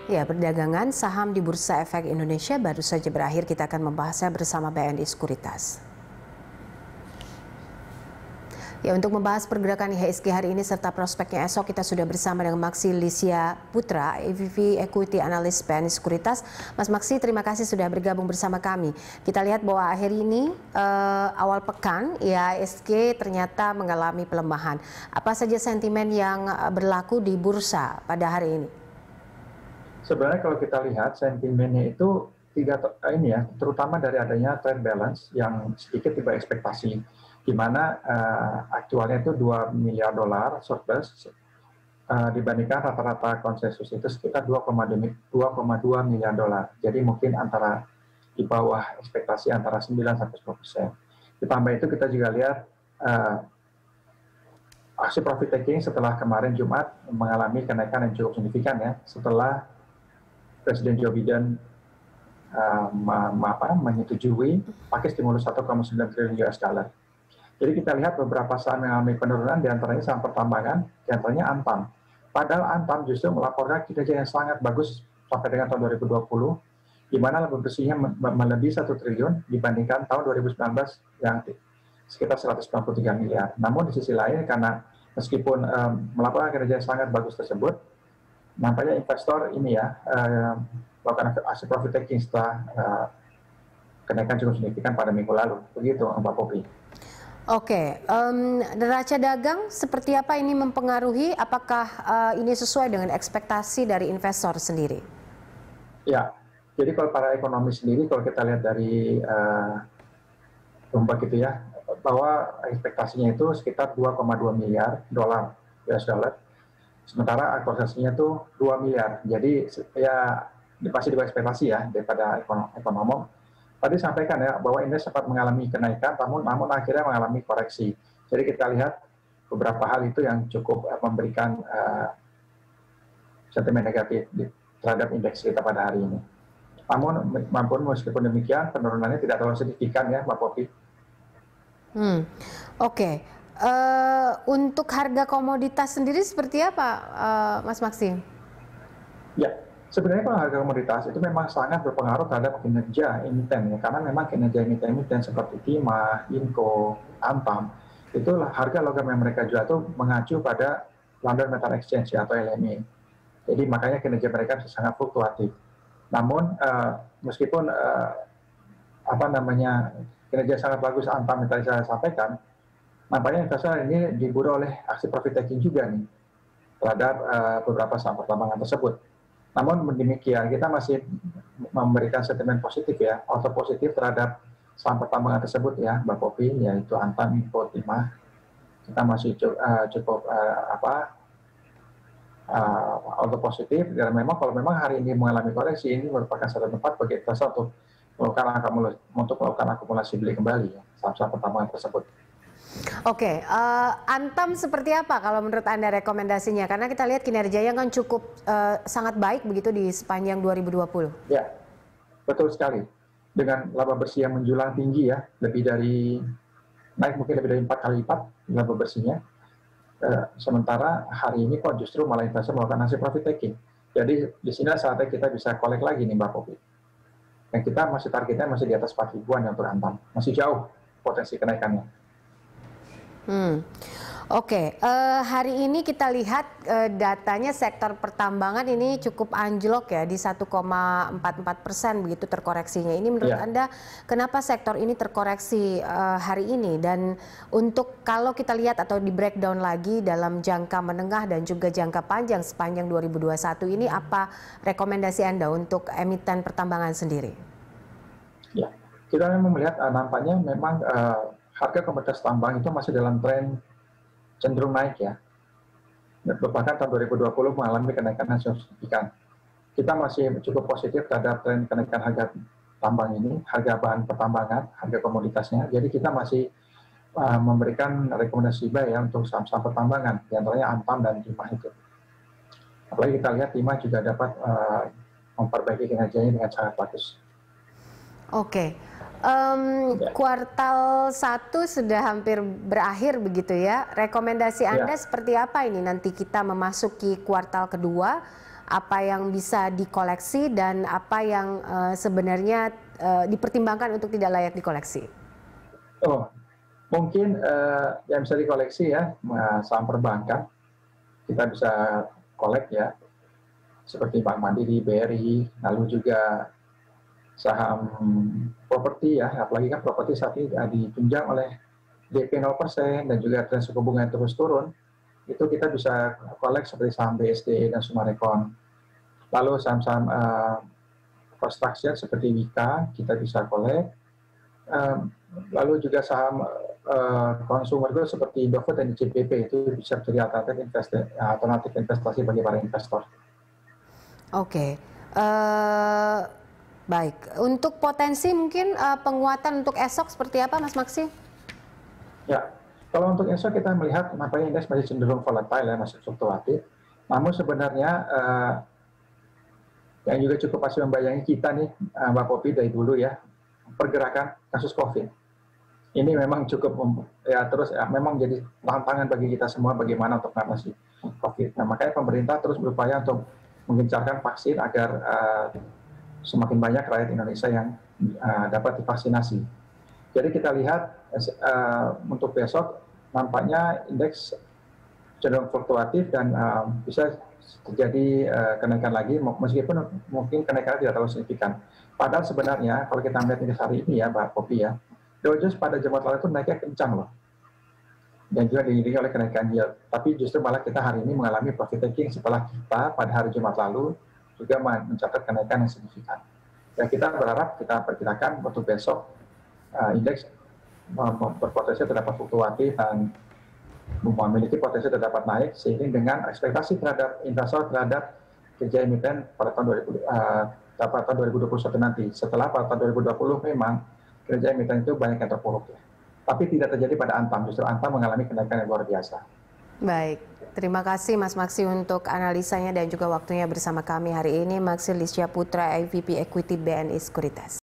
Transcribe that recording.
Ya, perdagangan saham di Bursa Efek Indonesia baru saja berakhir. Kita akan membahasnya bersama BNI Sekuritas. Ya, untuk membahas pergerakan IHSG hari ini serta prospeknya esok, kita sudah bersama dengan Maksi Lisya Putra, EVP Equity Analyst BNI Sekuritas. Mas Maksi, terima kasih sudah bergabung bersama kami. Kita lihat bahwa akhir ini awal pekan IHSG ternyata mengalami pelemahan. Apa saja sentimen yang berlaku di bursa pada hari ini? Sebenarnya kalau kita lihat sentimennya itu terutama dari adanya trend balance yang sedikit di bawah ekspektasi, di mana aktualnya itu $2 miliar surplus dibandingkan rata-rata konsensus itu sekitar 2,2 miliar dolar. Jadi mungkin antara di bawah ekspektasi antara 9-10%. Ditambah itu kita juga lihat aksi profit taking setelah kemarin Jumat mengalami kenaikan yang cukup signifikan ya, setelah Presiden Joe Biden menyetujui pakai stimulus 1,9 triliun US dollar. Jadi kita lihat beberapa saham yang mengalami penurunan, diantaranya saham pertambangan, diantaranya Antam. Padahal Antam justru melaporkan kinerja yang sangat bagus sampai dengan tahun 2020, di mana laba bersihnya melebihi 1 triliun dibandingkan tahun 2019 yang sekitar 193 miliar. Namun di sisi lain, karena meskipun melaporkan kinerja yang sangat bagus tersebut, nampaknya investor ini melakukan aksi profit taking setelah kenaikan cukup signifikan pada minggu lalu. Begitu, Mbak Popi. Oke, neraca dagang seperti apa ini mempengaruhi? Apakah ini sesuai dengan ekspektasi dari investor sendiri? Ya, jadi kalau para ekonomi sendiri, kalau kita lihat dari Bloomberg gitu ya, bahwa ekspektasinya itu sekitar 2,2 miliar dolar US dollar. Sementara aktualisasinya itu 2 miliar. Jadi ya pasti di bawah ekspektasi ya daripada ekonom. Tadi sampaikan ya bahwa indeks sempat mengalami kenaikan, namun akhirnya mengalami koreksi. Jadi kita lihat beberapa hal itu yang cukup memberikan sentimen negatif terhadap indeks kita pada hari ini. Namun meskipun demikian penurunannya tidak terlalu signifikan ya, Mbak Popi. Oke. Untuk harga komoditas sendiri seperti apa, Mas Maksi? Ya, sebenarnya kalau harga komoditas itu memang sangat berpengaruh terhadap kinerja emiten ya, karena memang kinerja emiten seperti Timah, Inco, Antam, itulah harga logam yang mereka jual itu mengacu pada London Metal Exchange ya, atau LME. Jadi makanya kinerja mereka bisa sangat fluktuatif. Namun meskipun kinerja sangat bagus Antam yang tadi saya sampaikan, nampaknya investor ini diburu oleh aksi profit taking juga nih terhadap beberapa saham pertambangan tersebut. Namun demikian kita masih memberikan sentimen positif ya, auto positif terhadap saham pertambangan tersebut ya, Mbak Popi, yaitu Antam, Inco, Timah. Kita masih cukup auto positif, dan memang kalau memang hari ini mengalami koreksi, ini merupakan satu tempat bagi investor untuk melakukan akumulasi beli kembali ya, saham-saham pertambangan tersebut. Oke, Antam seperti apa kalau menurut Anda rekomendasinya? Karena kita lihat kinerjanya kan cukup sangat baik begitu di sepanjang 2020. Ya, betul sekali. Dengan laba bersih yang menjulang tinggi ya, naik mungkin lebih dari 4 kali lipat laba bersihnya. Sementara hari ini kok justru malah investor melakukan hasil profit taking. Jadi di sini saatnya kita bisa collect lagi nih, Mbak Popi. Dan kita targetnya masih di atas 4 ribuan yang untuk Antam. Masih jauh potensi kenaikannya. Oke, hari ini kita lihat datanya sektor pertambangan ini cukup anjlok ya di 1,44% begitu terkoreksinya. Ini menurut Anda kenapa sektor ini terkoreksi hari ini? Dan untuk kalau kita lihat atau di breakdown lagi dalam jangka menengah dan juga jangka panjang sepanjang 2021 ini, apa rekomendasi Anda untuk emiten pertambangan sendiri? Ya, kita memang melihat nampaknya memang harga komoditas tambang itu masih dalam tren cenderung naik ya. Bahkan tahun 2020 mengalami kenaikan yang signifikan. Kita masih cukup positif terhadap tren kenaikan harga tambang ini, harga bahan pertambangan, harga komoditasnya. Jadi kita masih memberikan rekomendasi buy ya untuk saham-saham pertambangan, di antaranya Antam dan Timah itu. Apalagi kita lihat Timah juga dapat memperbaiki kinerjanya dengan sangat bagus. Oke. Kuartal 1 sudah hampir berakhir begitu ya. Rekomendasi Anda seperti apa ini nanti kita memasuki kuartal kedua? apa yang bisa dikoleksi dan apa yang sebenarnya dipertimbangkan untuk tidak layak dikoleksi? Oh, mungkin yang bisa dikoleksi ya, saham perbankan, kita bisa kolek ya, seperti Bank Mandiri, BRI, lalu juga saham properti ya, apalagi kan properti saat ini ditunjang oleh DP 0% dan juga tren suku bunga yang terus turun, itu kita bisa kolek seperti saham BSD dan Summarecon. Lalu saham-saham construction seperti Wika kita bisa kolek. Lalu juga saham consumer goods seperti Indofood dan CPP itu bisa menjadi alternatif investasi bagi para investor. Oke. Baik, untuk potensi mungkin penguatan untuk esok seperti apa, Mas Maksi? Ya, kalau untuk esok kita melihat nampaknya indeks masih cenderung volatile ya, masih fluktuatif. Namun sebenarnya yang juga cukup pasti membayangi kita nih, Mbak Popi dari dulu ya, pergerakan kasus COVID. Ini memang cukup memang jadi tantangan bagi kita semua bagaimana untuk mengatasi COVID. Nah, makanya pemerintah terus berupaya untuk menggencarkan vaksin agar semakin banyak rakyat Indonesia yang dapat divaksinasi. Jadi kita lihat untuk besok nampaknya indeks cenderung fluktuatif dan bisa terjadi kenaikan lagi, meskipun mungkin kenaikannya tidak terlalu signifikan. Padahal sebenarnya kalau kita melihat indeks hari ini ya, Mbak Popi ya, Dow Jones pada Jumat lalu itu naiknya kencang loh, dan juga diiringi oleh kenaikan yield. Tapi justru malah kita hari ini mengalami profit taking setelah kita pada hari Jumat lalu juga mencatat kenaikan yang signifikan. Ya kita berharap, kita perkirakan untuk besok indeks berpotensi terdapat fluktuatif dan memiliki potensi terdapat naik, sehingga dengan ekspektasi terhadap investor terhadap kerja emiten pada tahun 2021 nanti. Setelah pada tahun 2020 memang kerja emiten itu banyak yang terpuruk ya. Tapi tidak terjadi pada Antam, justru Antam mengalami kenaikan yang luar biasa. Baik, terima kasih Mas Maksi untuk analisanya dan juga waktunya bersama kami hari ini. Maksi Lisya Putra, EVP Equity BNI Sekuritas.